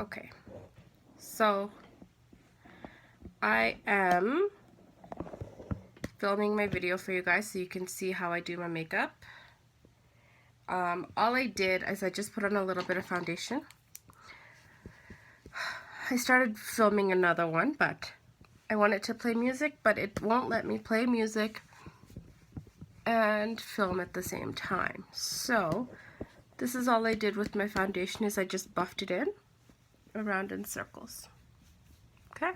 Okay, so I am filming my video for you guys so you can see how I do my makeup. All I did is I just put on a little bit of foundation. I started filming another one, but I want it to play music, but it won't let me play music and film at the same time. So this is all I did with my foundation, is I just buffed it in around in circles. Okay?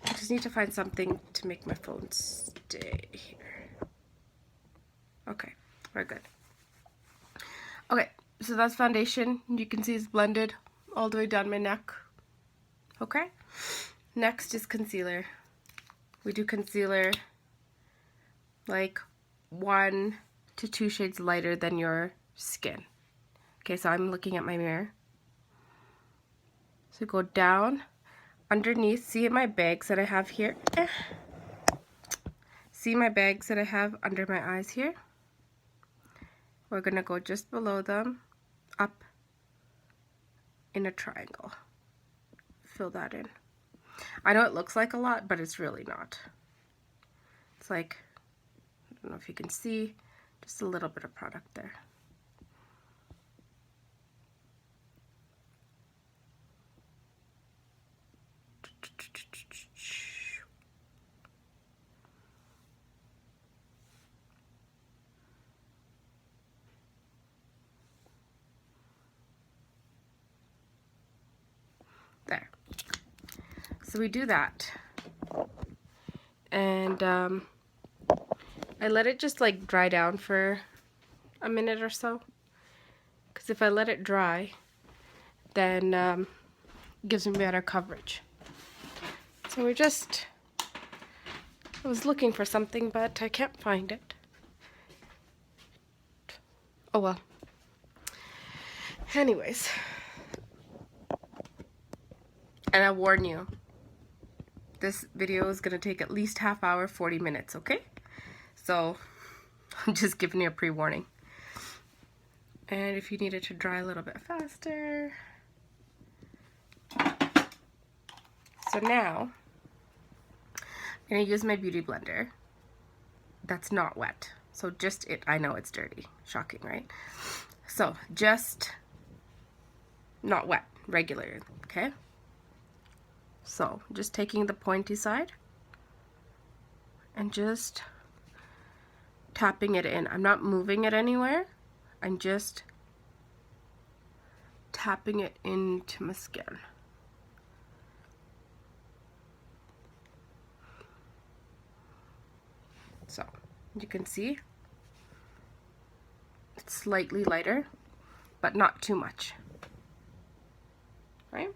I just need to find something to make my phone stay here. Okay, we're good. Okay, so that's foundation. You can see it's blended all the way down my neck. Okay? Next is concealer. We do concealer like 1 to 2 shades lighter than your skin. Okay, so I'm looking at my mirror. So go down underneath. See my bags that I have here? See my bags that I have under my eyes here? We're gonna go just below them, up in a triangle. Fill that in. I know it looks like a lot, but it's really not. It's like, I don't know if you can see, just a little bit of product there. There. So we do that. And I let it just like dry down for a minute or so. Because if I let it dry, then it gives me better coverage. So I was looking for something, but I can't find it. Oh well. Anyways. And I warn you, this video is going to take at least half hour, 40 minutes, okay? So, I'm just giving you a pre-warning. And if you need it to dry a little bit faster. So now, I'm going to use my Beauty Blender. That's not wet. So just it, I know it's dirty. Shocking, right? So, just not wet, regular, okay? So, just taking the pointy side and just tapping it in. I'm not moving it anywhere. I'm just tapping it into my skin. So, you can see it's slightly lighter, but not too much. Right?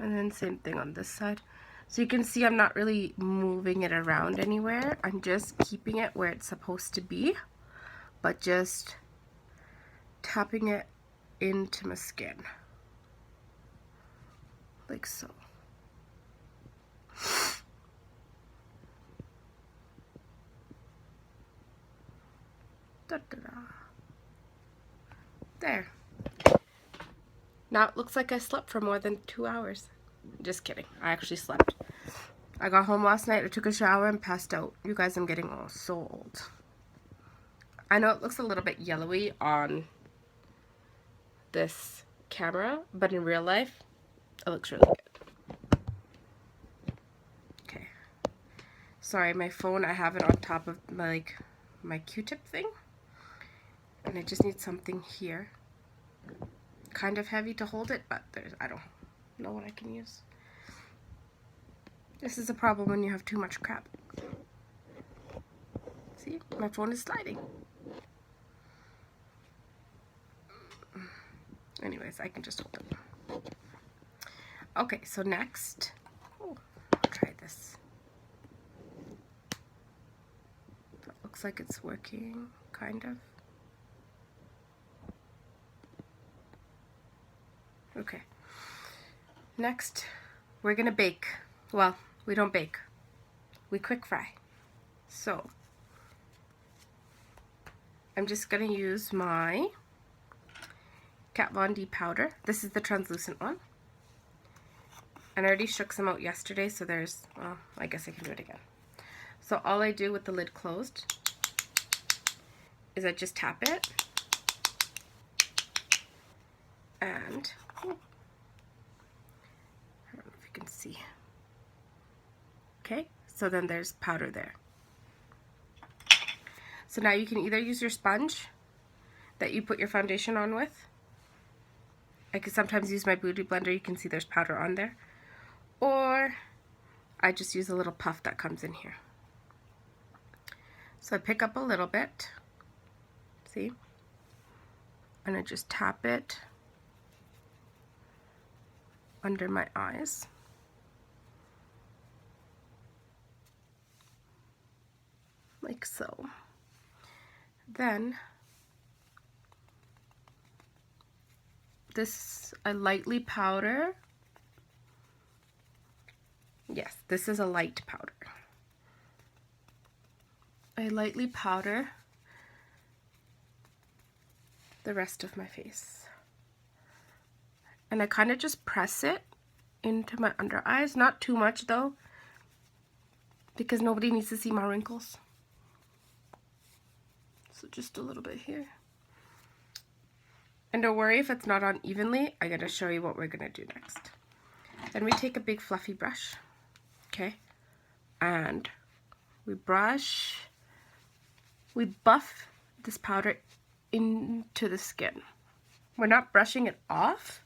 And then same thing on this side. So you can see I'm not really moving it around anywhere. I'm just keeping it where it's supposed to be, but just tapping it into my skin. Like so. Da-da-da. There. Now it looks like I slept for more than 2 hours. Just kidding. I actually slept. I got home last night, I took a shower and passed out. You guys, I'm getting so old. I know it looks a little bit yellowy on this camera, but in real life, it looks really good. Okay. Sorry, my phone, I have it on top of my Q-tip thing. And I just need something here. Kind of heavy to hold it, but I don't know what I can use. This is a problem when you have too much crap. See, my phone is sliding. Anyways, I can just hold it. Okay, so next, I'll try this. That looks like it's working, kind of. Okay. Next, we're gonna bake. Well, we don't bake. We quick fry. So, I'm just going to use my Kat Von D powder. This is the translucent one. And I already shook some out yesterday, so there's, well, I guess I can do it again. So all I do with the lid closed is I just tap it. And, I don't know if you can see. Okay, so then there's powder there. So now you can either use your sponge that you put your foundation on with. I could sometimes use my Beauty Blender, you can see there's powder on there. Or I just use a little puff that comes in here. So I pick up a little bit, see? And I just tap it under my eyes. Like so. Then this I lightly powder. Yes, this is a light powder. I lightly powder the rest of my face. And I kind of just press it into my under eyes. Not too much though, because nobody needs to see my wrinkles. So just a little bit here. And don't worry if it's not on evenly. I'm going to show you what we're going to do next. Then we take a big fluffy brush. Okay. And we brush. We buff this powder into the skin. We're not brushing it off.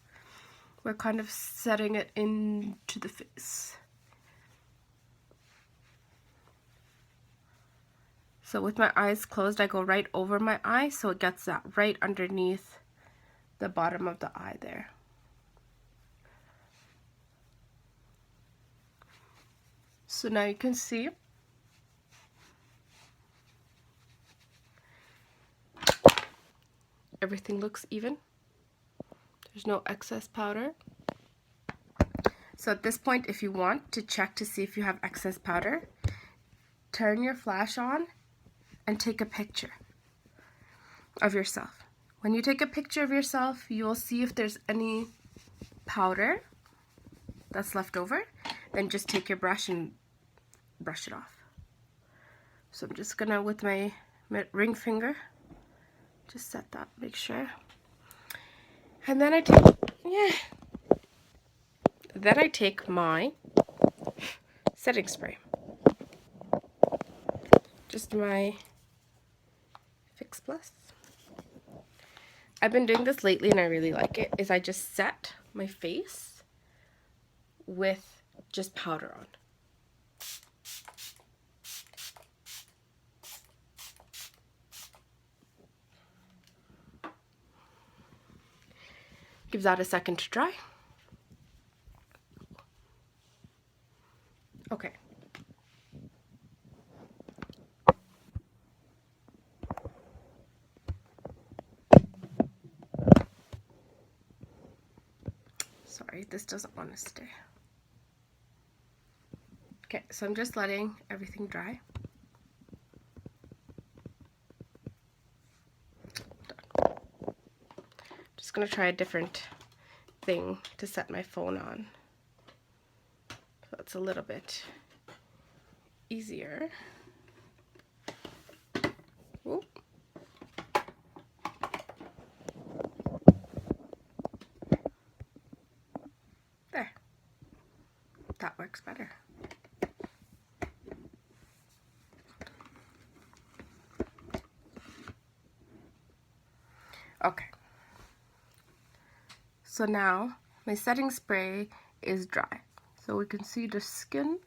We're kind of setting it into the face. So with my eyes closed, I go right over my eye, so it gets that right underneath the bottom of the eye there. So now you can see everything looks even. There's no excess powder. So at this point, if you want to check to see if you have excess powder, turn your flash on and take a picture of yourself. When you take a picture of yourself, you will see if there's any powder that's left over. Then just take your brush and brush it off. So I'm just gonna, with my ring finger, just set that, make sure. And then I take my setting spray. Just my Fix Plus. I've been doing this lately and I really like it, is I just set my face with just powder on. Gives that a second to dry. Okay. Sorry, this doesn't want to stay. Okay, so I'm just letting everything dry. Just gonna try a different thing to set my phone on. So it's a little bit easier. Whoop. There. That works better. Okay. So now my setting spray is dry. So we can see the skin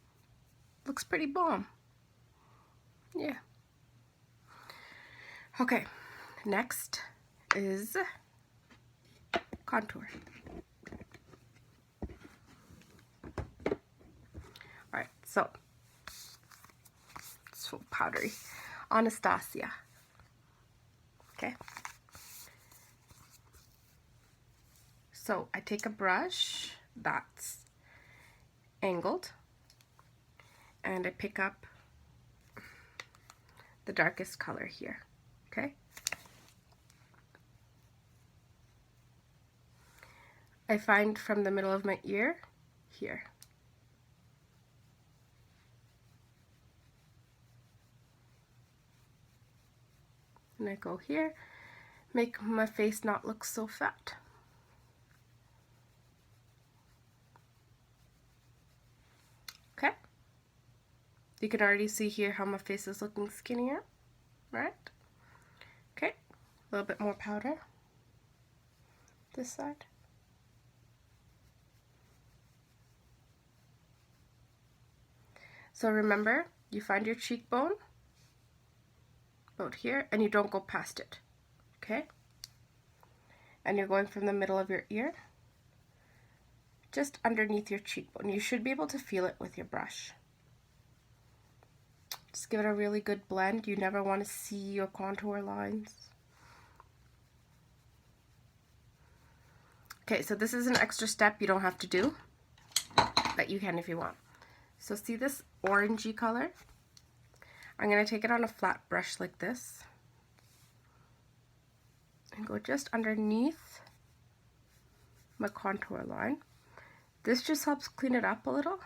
looks pretty bomb. Yeah. Okay, next is contour. Alright, so it's so powdery. Anastasia. Okay. So I take a brush that's angled and I pick up the darkest color here. Okay. I find from the middle of my ear here. And I go here, make my face not look so fat. Okay? You can already see here how my face is looking skinnier, right? Okay, a little bit more powder. This side. So remember, you find your cheekbone about here and you don't go past it, okay? And you're going from the middle of your ear just underneath your cheekbone. You should be able to feel it with your brush. Just give it a really good blend. You never want to see your contour lines. Okay, so this is an extra step you don't have to do, but you can if you want. So see this orangey color? I'm going to take it on a flat brush like this and go just underneath my contour line. This just helps clean it up a little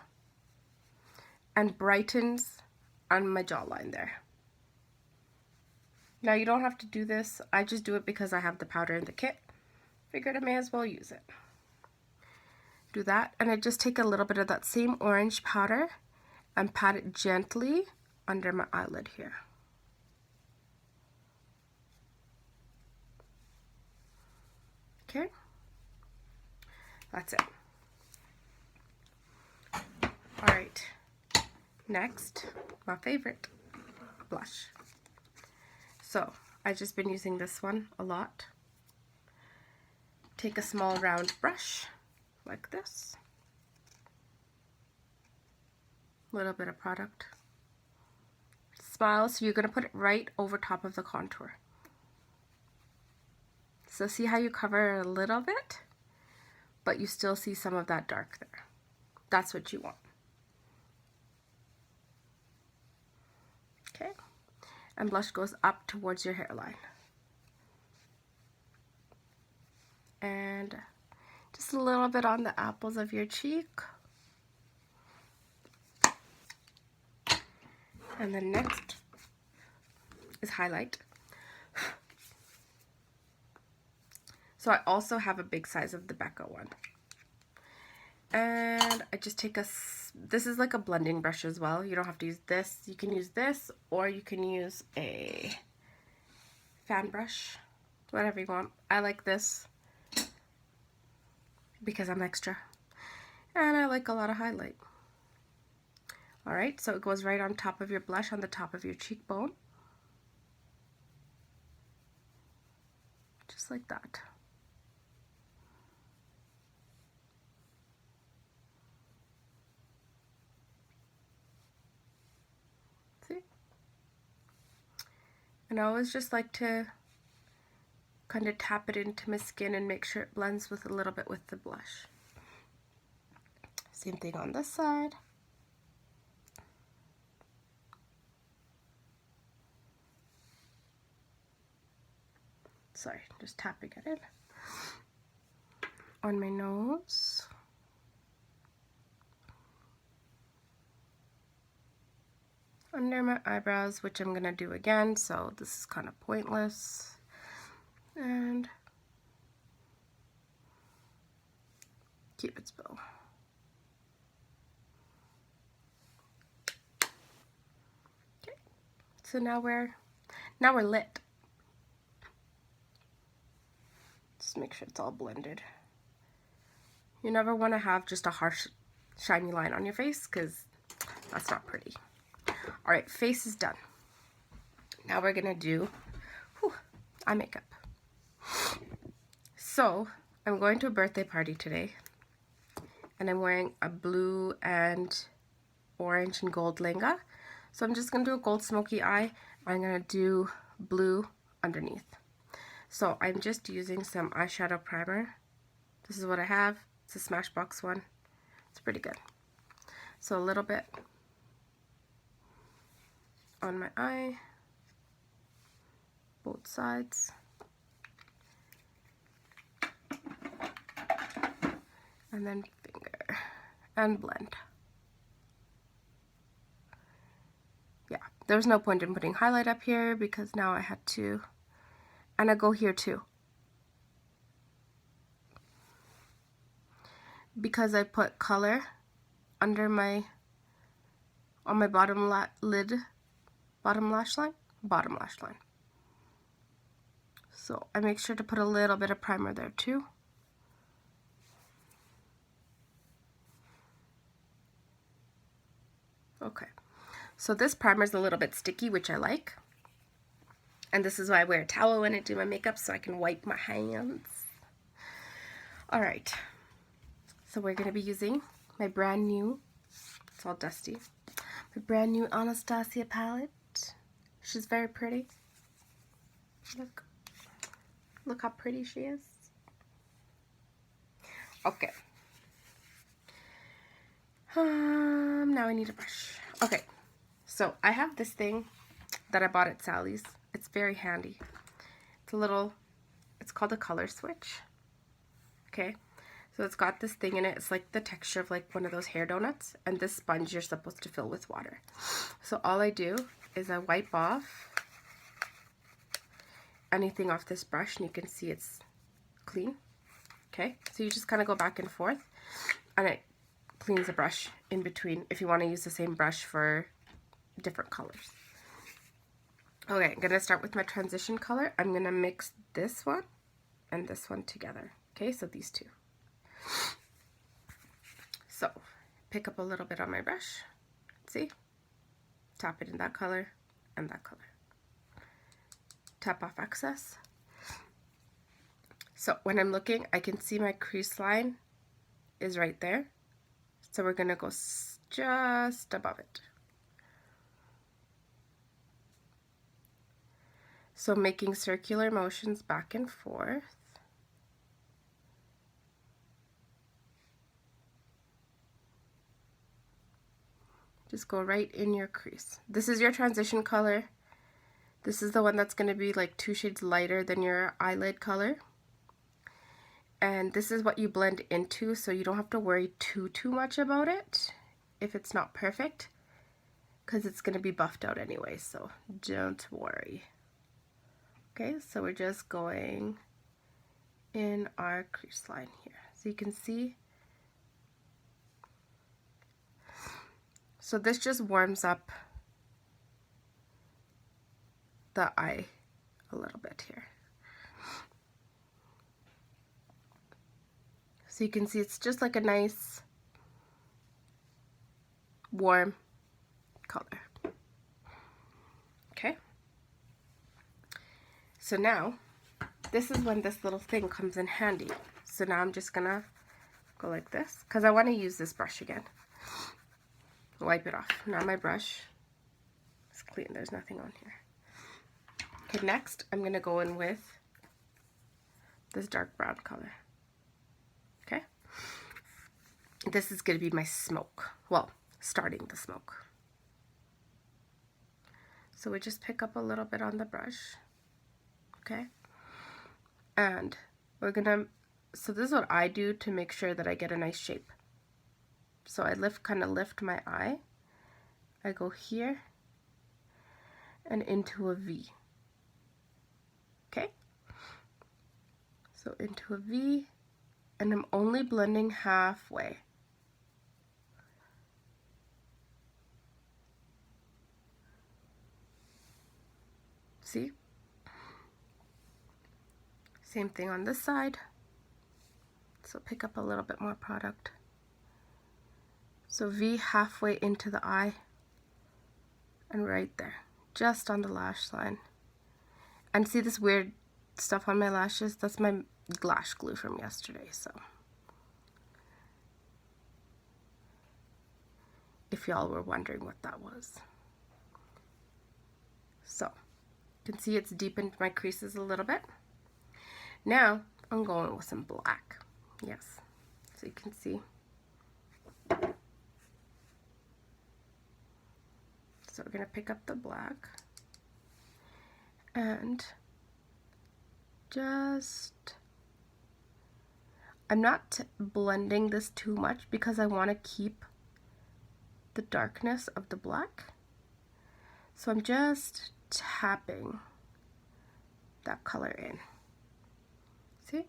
and brightens on my jawline there. Now you don't have to do this. I just do it because I have the powder in the kit. Figured I may as well use it. Do that, and I just take a little bit of that same orange powder and pat it gently under my eyelid here. Okay, that's it. All right, next, my favorite, blush. So I've just been using this one a lot. Take a small round brush like this. Little bit of product. Smile, so you're going to put it right over top of the contour. So see how you cover a little bit, but you still see some of that dark there. That's what you want. Okay, and blush goes up towards your hairline. And just a little bit on the apples of your cheek. And then next is highlight. So I also have a big size of the Becca one. And I just take this is like a blending brush as well. You don't have to use this. You can use this, or you can use a fan brush, whatever you want. I like this because I'm extra. And I like a lot of highlight. Alright, so it goes right on top of your blush, on the top of your cheekbone. Just like that. See? And I always just like to kind of tap it into my skin and make sure it blends with a little bit with the blush. Same thing on this side. Sorry, just tapping it in. On my nose. Under my eyebrows, which I'm gonna do again, so this is kind of pointless. And Cupid's bow. Okay, so now we're lit. Just make sure it's all blended. You never want to have just a harsh, shiny line on your face because that's not pretty. All right, face is done. Now we're gonna do eye makeup. So I'm going to a birthday party today, and I'm wearing a blue and orange and gold lehenga. So I'm just gonna do a gold smoky eye. I'm gonna do blue underneath. So I'm just using some eyeshadow primer. This is what I have. It's a Smashbox one. It's pretty good. So a little bit on my eye, both sides. and then finger, and blend. Yeah, there's no point in putting highlight up here because now I had to, and I go here too. Because I put color under my, on my bottom lash line. So I make sure to put a little bit of primer there too. Okay, so this primer is a little bit sticky, which I like. And this is why I wear a towel when I do my makeup, so I can wipe my hands. All right, so we're gonna be using my brand new, it's all dusty, my brand new Anastasia palette. She's very pretty. Look how pretty she is. Okay. Now I need a brush. Okay, so I have this thing that I bought at Sally's. It's very handy. It's a little, it's called a color switch. Okay, so it's got this thing in it. It's like the texture of like one of those hair donuts, and this sponge you're supposed to fill with water. So all I do is I wipe off anything off this brush, and you can see it's clean. Okay, so you just kind of go back and forth, and it cleans the brush in between if you want to use the same brush for different colors. Okay, I'm gonna start with my transition color. I'm gonna mix this one and this one together. Okay, so these two. So pick up a little bit on my brush, see, tap it in that color and that color, tap off excess. So when I'm looking, I can see my crease line is right there, so we're gonna go just above it. So making circular motions back and forth. Just go right in your crease. This is your transition color. This is the one that's going to be like 2 shades lighter than your eyelid color. And this is what you blend into, so you don't have to worry too much about it if it's not perfect, because it's going to be buffed out anyway, so don't worry. Okay, so we're just going in our crease line here. So you can see. So this just warms up the eye a little bit here. So you can see it's just like a nice warm color. Okay. So now, this is when this little thing comes in handy. So now I'm just gonna go like this, because I want to use this brush again. Wipe it off. Now my brush is clean, there's nothing on here. Okay, next I'm gonna go in with this dark brown color. Okay, this is gonna be my smoke. Well, starting the smoke. So we just pick up a little bit on the brush. Okay, and we're gonna, so this is what I do to make sure that I get a nice shape. So I kind of lift my eye, I go here and into a V. Okay, so into a V, and I'm only blending halfway. See? Same thing on this side. So pick up a little bit more product. So V halfway into the eye and right there, just on the lash line. And see this weird stuff on my lashes? That's my lash glue from yesterday, so if y'all were wondering what that was. So you can see it's deepened my creases a little bit. Now I'm going with some black. Yes, so you can see. So we're going to pick up the black and just, I'm not blending this too much because I want to keep the darkness of the black. So I'm just tapping that color in. See?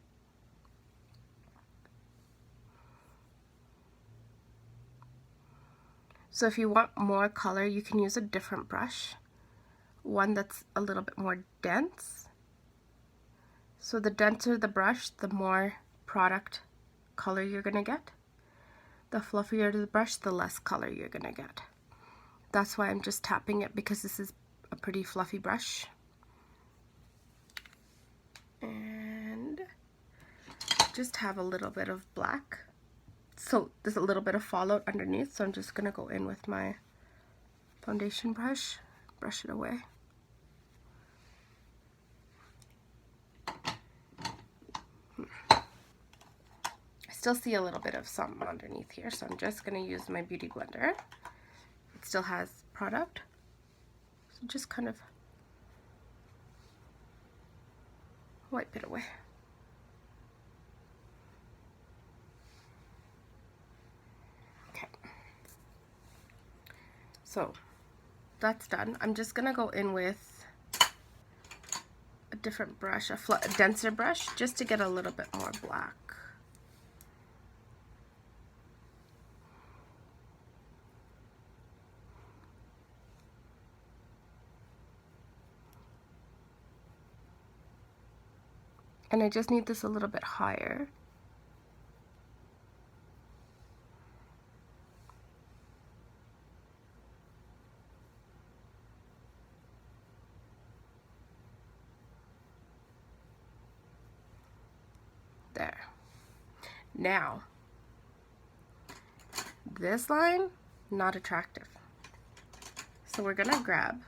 So if you want more color, you can use a different brush, one that's a little bit more dense. So the denser the brush, the more product color you're gonna get. The fluffier the brush, the less color you're gonna get. That's why I'm just tapping it, because this is a pretty fluffy brush. And just have a little bit of black. So there's a little bit of fallout underneath, so I'm just gonna go in with my foundation brush, brush it away. I still see a little bit of something underneath here, so I'm just gonna use my Beauty Blender. It still has product, so just kind of wipe it away. Okay, so that's done. I'm just gonna go in with a different brush, a denser brush, just to get a little bit more black. And I just need this a little bit higher. There. Now, this line, not attractive. So we're gonna grab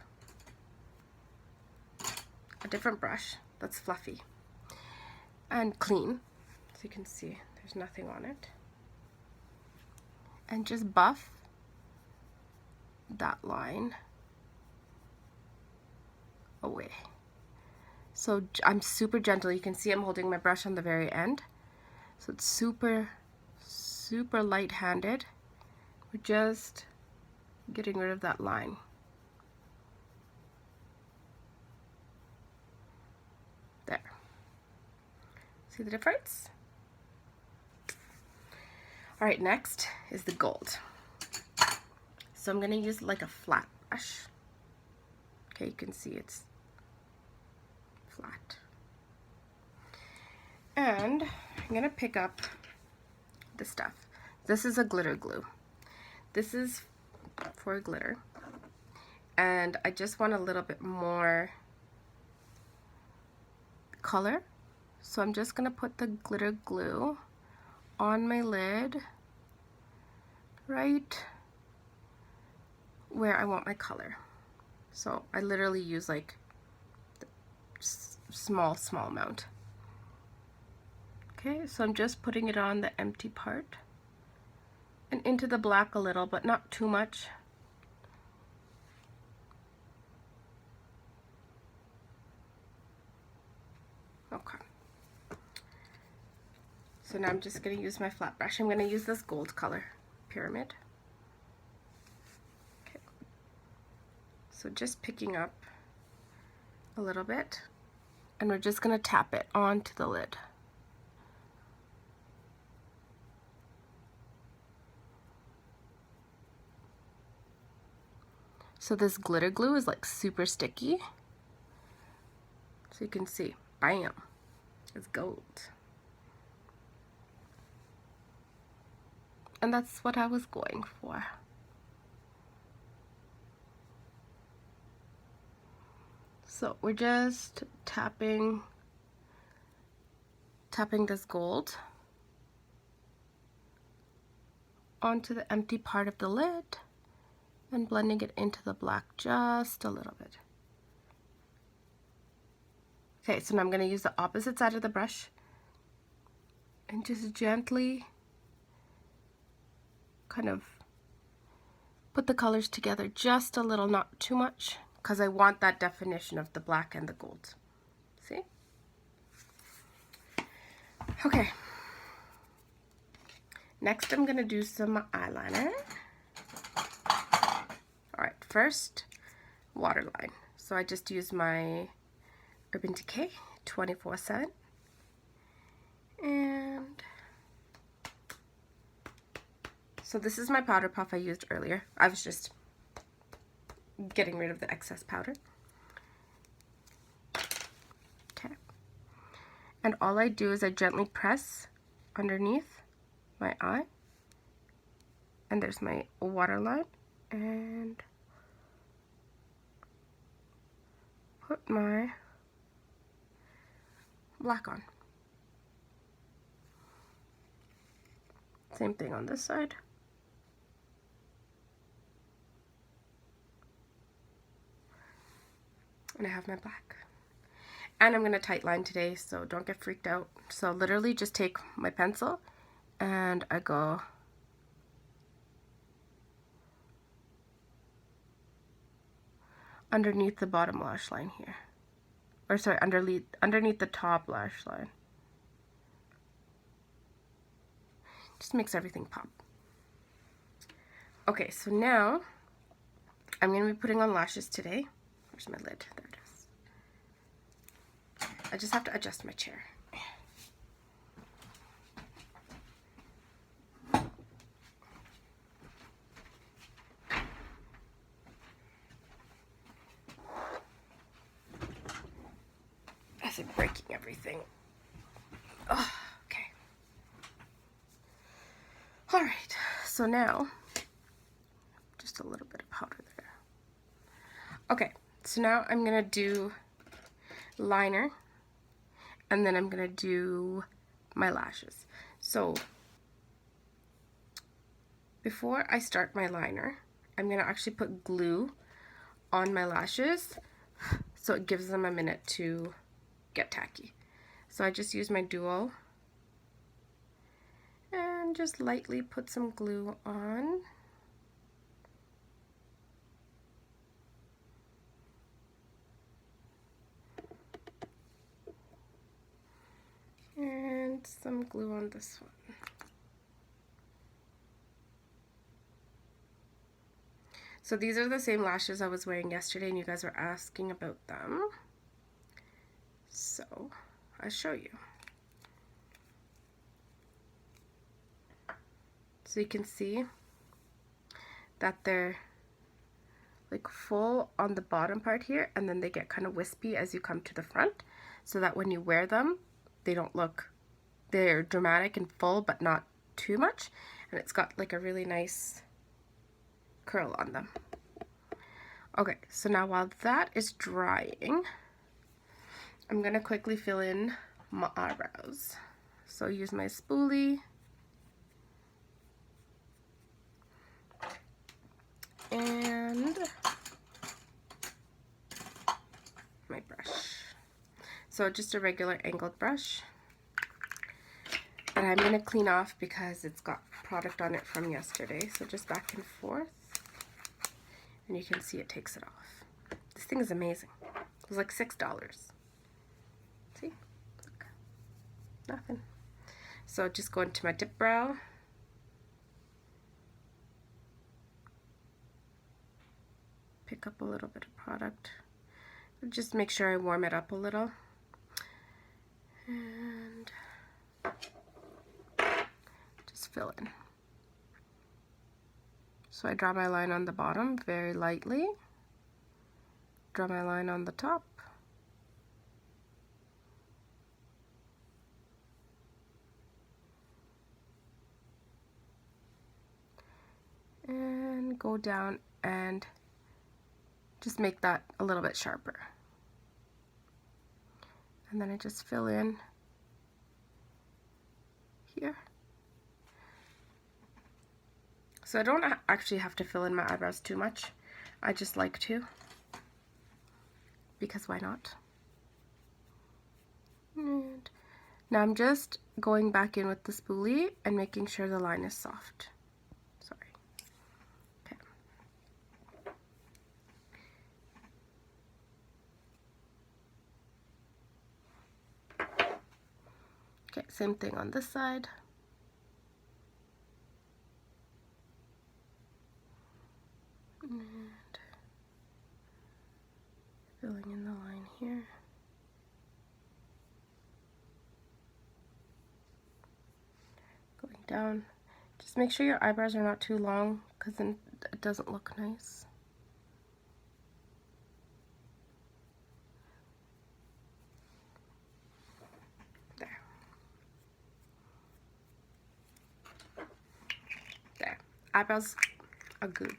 a different brush that's fluffy and clean, so you can see there's nothing on it, and just buff that line away. So I'm super gentle. You can see I'm holding my brush on the very end, so it's super light-handed. We're just getting rid of that line. There. See the difference? All right, next is the gold. So I'm gonna use like a flat brush. Okay, you can see it's flat. And I'm gonna pick up the stuff. This is a glitter glue. This is for glitter. And I just want a little bit more color. So I'm just gonna put the glitter glue on my lid right where I want my color. So I literally use like small amount. Okay, so I'm just putting it on the empty part and into the black a little, but not too much. Okay. So now I'm just going to use my flat brush. I'm going to use this gold color, Pyramid. Okay. So just picking up a little bit, and we're just going to tap it onto the lid. So this glitter glue is like super sticky. So you can see, bam, it's gold. And that's what I was going for. So we're just tapping this gold onto the empty part of the lid and blending it into the black just a little bit. Okay, so now I'm going to use the opposite side of the brush and just gently kind of put the colors together just a little, not too much, because I want that definition of the black and the gold. See? Okay. Next, I'm going to do some eyeliner. Alright, first, waterline. So I just use my Urban Decay 24/7. And so this is my powder puff I used earlier. I was just getting rid of the excess powder. Okay. And all I do is I gently press underneath my eye. And there's my waterline. And put my black on. Same thing on this side. And I have my black. And I'm going to tight line today, so don't get freaked out. So literally just take my pencil and I go underneath the bottom lash line here. Or sorry, underneath the top lash line. Just makes everything pop. Okay, so now I'm going to be putting on lashes today. Where's my lid? There it is. I just have to adjust my chair. As I'm breaking everything. Oh, okay. Alright, so now, just a little bit of powder there. Okay, so now I'm going to do liner, and then I'm going to do my lashes. So, before I start my liner, I'm going to actually put glue on my lashes, so it gives them a minute to get tacky. So I just use my Duo and just lightly put some glue on. And some glue on this one. So these are the same lashes I was wearing yesterday and you guys were asking about them. So I'll show you. So you can see that they're like full on the bottom part here, and then they get kind of wispy as you come to the front, so that when you wear them, they don't look, they're dramatic and full but not too much, and it's got like a really nice curl on them. Okay, so now while that is drying, I'm gonna quickly fill in my eyebrows. So use my spoolie and my brush. So just a regular angled brush. And I'm going to clean off because it's got product on it from yesterday. So just back and forth. And you can see it takes it off. This thing is amazing. It was like $6. See? Look. Nothing. So just go into my dip brow. Pick up a little bit of product. Just make sure I warm it up a little. And just fill in. So I draw my line on the bottom very lightly. Draw my line on the top. And go down and just make that a little bit sharper. And then I just fill in here. So I don't actually have to fill in my eyebrows too much. I just like to, because why not? And now I'm just going back in with the spoolie and making sure the line is soft. Sorry. Okay, same thing on this side. down. Just make sure your eyebrows are not too long, because then it doesn't look nice. There. There. Eyebrows are good.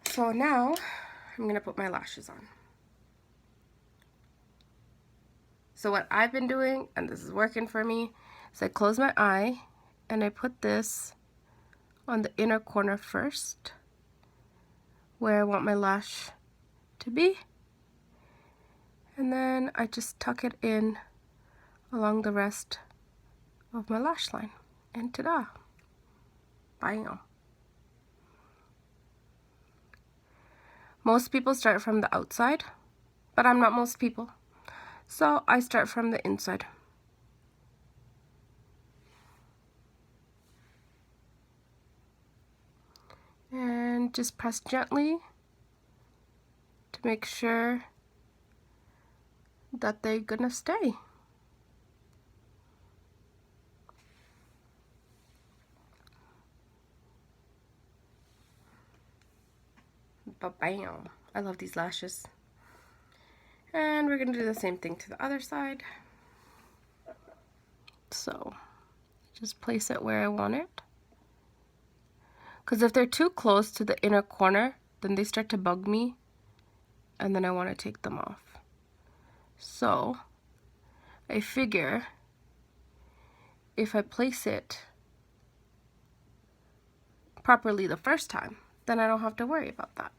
So now I'm going to put my lashes on. So what I've been doing, and this is working for me, is I close my eye and I put this on the inner corner first, where I want my lash to be. And then I just tuck it in along the rest of my lash line. And ta-da! Bam! Most people start from the outside, but I'm not most people. So I start from the inside. And just press gently to make sure that they're gonna stay. But bam! I love these lashes. And we're gonna do the same thing to the other side. So just place it where I want it. Because if they're too close to the inner corner, then they start to bug me, and then I want to take them off. So I figure if I place it properly the first time, then I don't have to worry about that.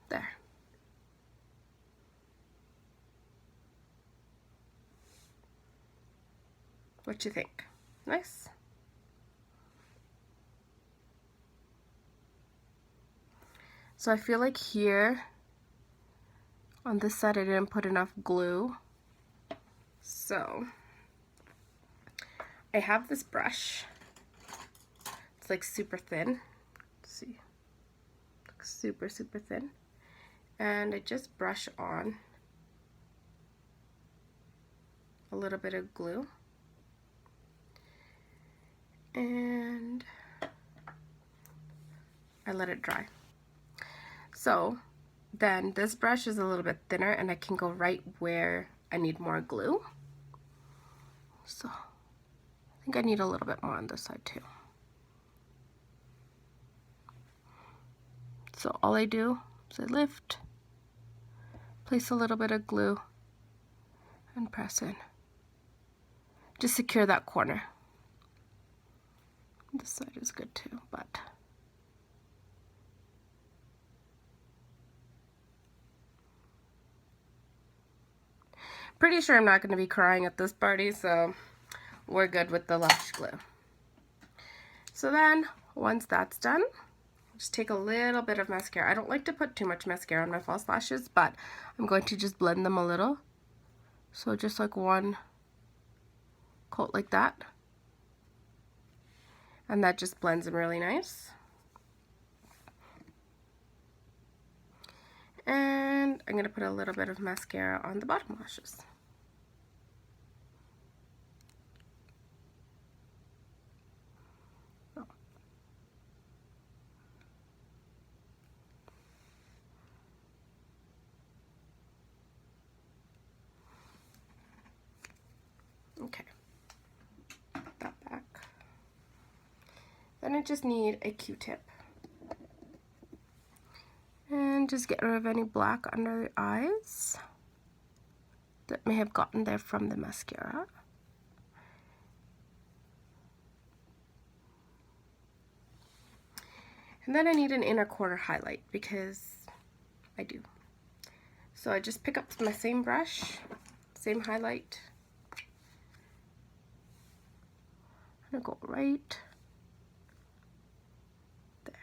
There. What you think? Nice? So I feel like here on this side I didn't put enough glue. So I have this brush. It's like super thin. Let's see. Like super, super thin. And I just brush on a little bit of glue. And I let it dry. So then this brush is a little bit thinner and I can go right where I need more glue. So I think I need a little bit more on this side too. So all I do is I lift, place a little bit of glue, and press in. Just secure that corner. This side is good too, but pretty sure I'm not going to be crying at this party, so we're good with the lash glue. So then, once that's done, just take a little bit of mascara. I don't like to put too much mascara on my false lashes, but I'm going to just blend them a little. So just like one coat like that. And that just blends them really nice. And I'm going to put a little bit of mascara on the bottom lashes. Okay, put that back. Then I just need a Q-tip. And just get rid of any black under the eyes that may have gotten there from the mascara. And then I need an inner corner highlight because I do. So I just pick up my same brush, same highlight. I'm gonna go right there.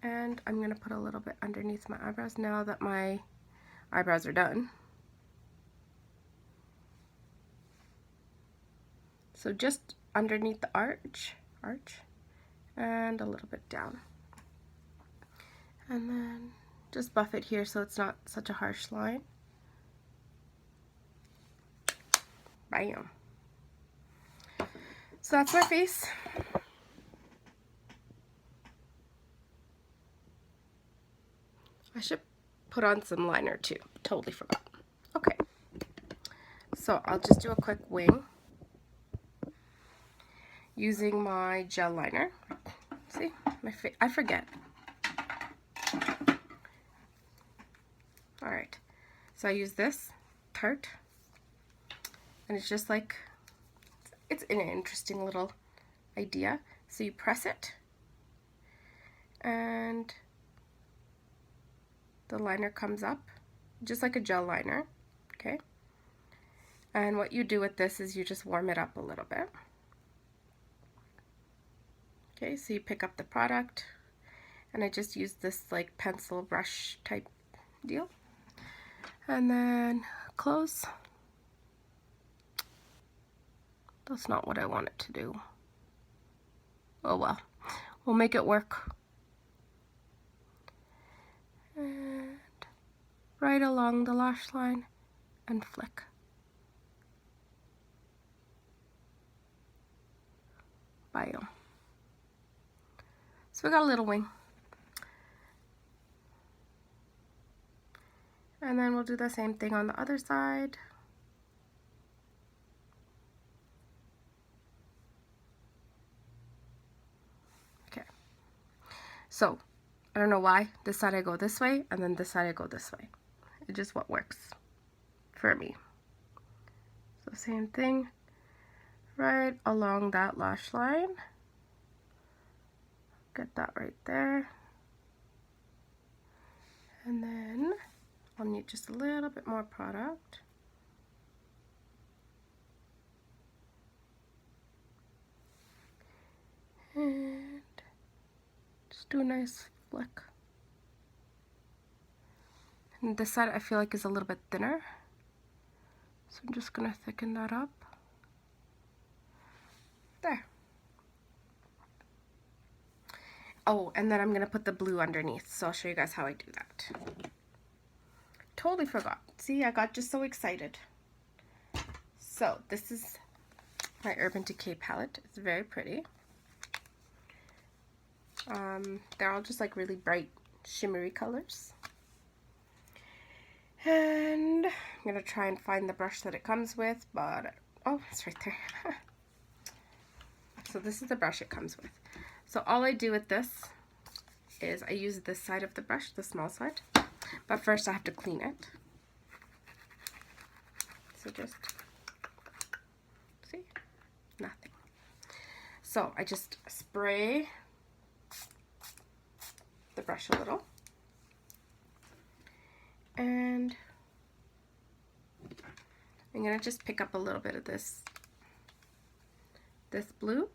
And I'm gonna put a little bit underneath my eyebrows now that my eyebrows are done. So just underneath the arch, and a little bit down. And then just buff it here so it's not such a harsh line. Bam. So that's my face. I should put on some liner too. Totally forgot. Okay. So I'll just do a quick wing using my gel liner. See, I forget. All right. So I use this Tarte, and it's just like, it's an interesting little idea. So you press it, and the liner comes up, just like a gel liner, okay? And what you do with this is you just warm it up a little bit. Okay, so you pick up the product, and I just use this like pencil brush type deal. And then close. That's not what I want it to do. Oh well, we'll make it work. And right along the lash line and flick. Bam. So we got a little wing. And then we'll do the same thing on the other side. Okay. So, I don't know why. This side I go this way, and then this side I go this way. It's just what works for me. So same thing, right along that lash line. Get that right there. And then I'll need just a little bit more product. And just do a nice flick. And this side I feel like is a little bit thinner, so I'm just gonna thicken that up. There. Oh, and then I'm gonna put the blue underneath, so I'll show you guys how I do that. Totally forgot. See, I got just so excited. So this is my Urban Decay palette. It's very pretty. They're all just like really bright, shimmery colors. And I'm gonna try and find the brush that it comes with, but oh, it's right there. So this is the brush it comes with. So all I do with this is I use this side of the brush, the small side, but first I have to clean it. So just, see, nothing. So I just spray the brush a little, and I'm gonna just pick up a little bit of this blue,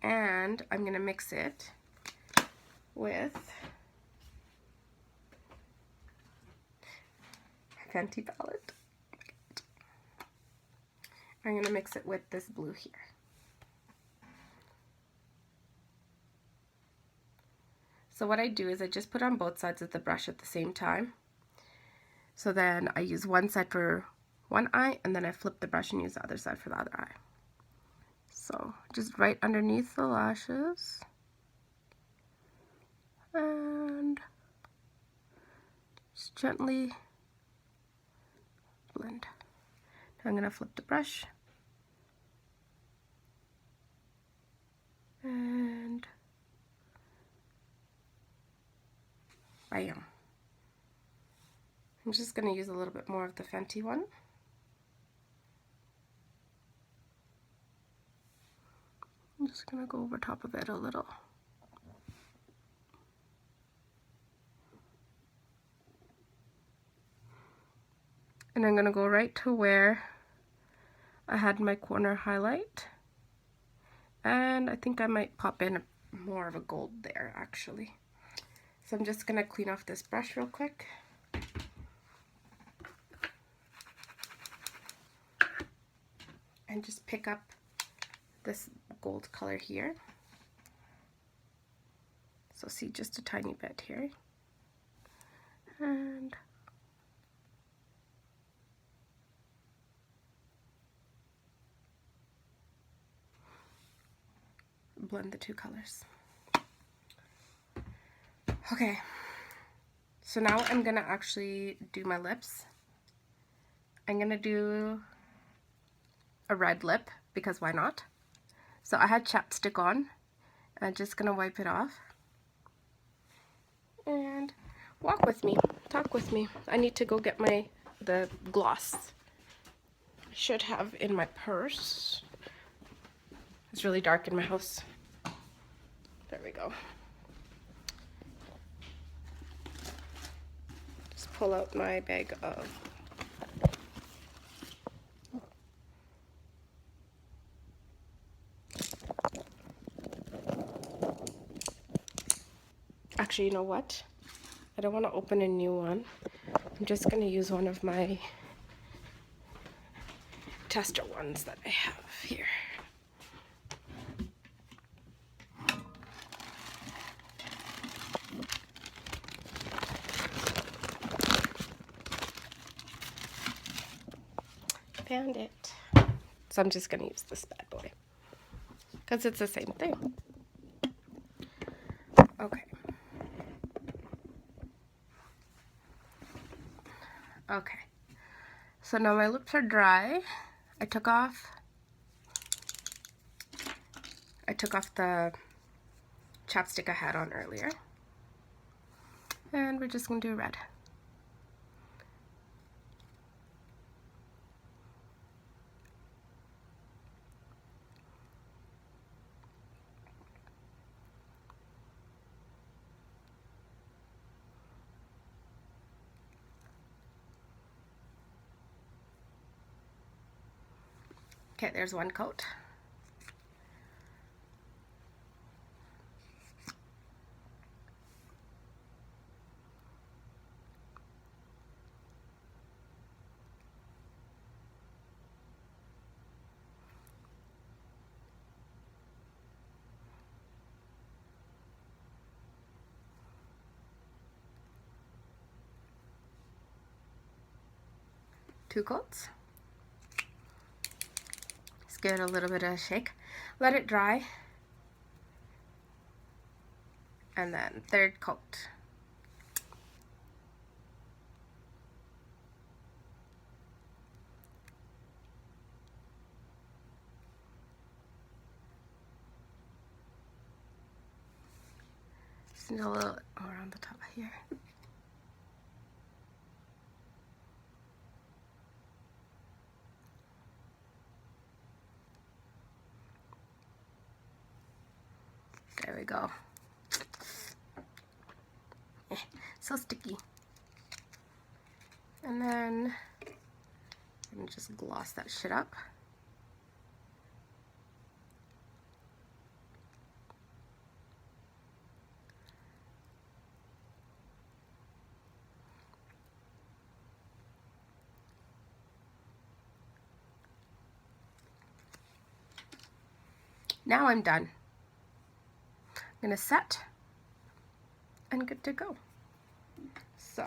and I'm gonna mix it with Fenty palette. I'm gonna mix it with this blue here. So what I do is I just put on both sides of the brush at the same time. So then I use one side for one eye, and then I flip the brush and use the other side for the other eye. So just right underneath the lashes. And just gently blend. Now I'm going to flip the brush. And bam. I'm just going to use a little bit more of the Fenty one. I'm just going to go over top of it a little. And I'm going to go right to where I had my corner highlight. And I think I might pop in more of a gold there, actually. So I'm just going to clean off this brush real quick. And just pick up this gold color here. you'll see just a tiny bit here. And blend the two colors. Okay, so now I'm gonna actually do my lips. I'm gonna do a red lip because why not? So I had chapstick on. I'm just gonna wipe it off. And walk with me, talk with me. I need to go get the gloss. I should have in my purse. It's really dark in my house. There we go. Just pull out my bag of actually, you know what? I don't want to open a new one. I'm just going to use one of my tester ones that I have here. Found it. So I'm just going to use this bad boy because it's the same thing. Okay. Okay. So now my lips are dry. I took off the chapstick I had on earlier. And we're just going to do red. Okay, there's one coat. Two coats. Just give it a little bit of a shake. Let it dry. And then third coat. Just need a little around the top here. There we go. So sticky. And then I'm gonna just gloss that shit up. Now I'm done. I'm gonna set and good to go. So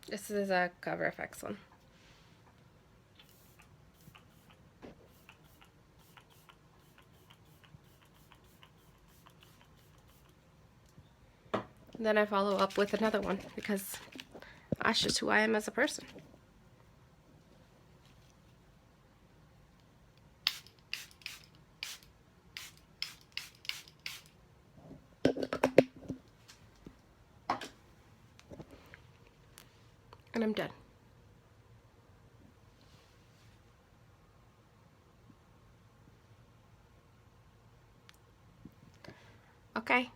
this is a Cover FX one. And then I follow up with another one because that's just who I am as a person. And I'm done. Okay.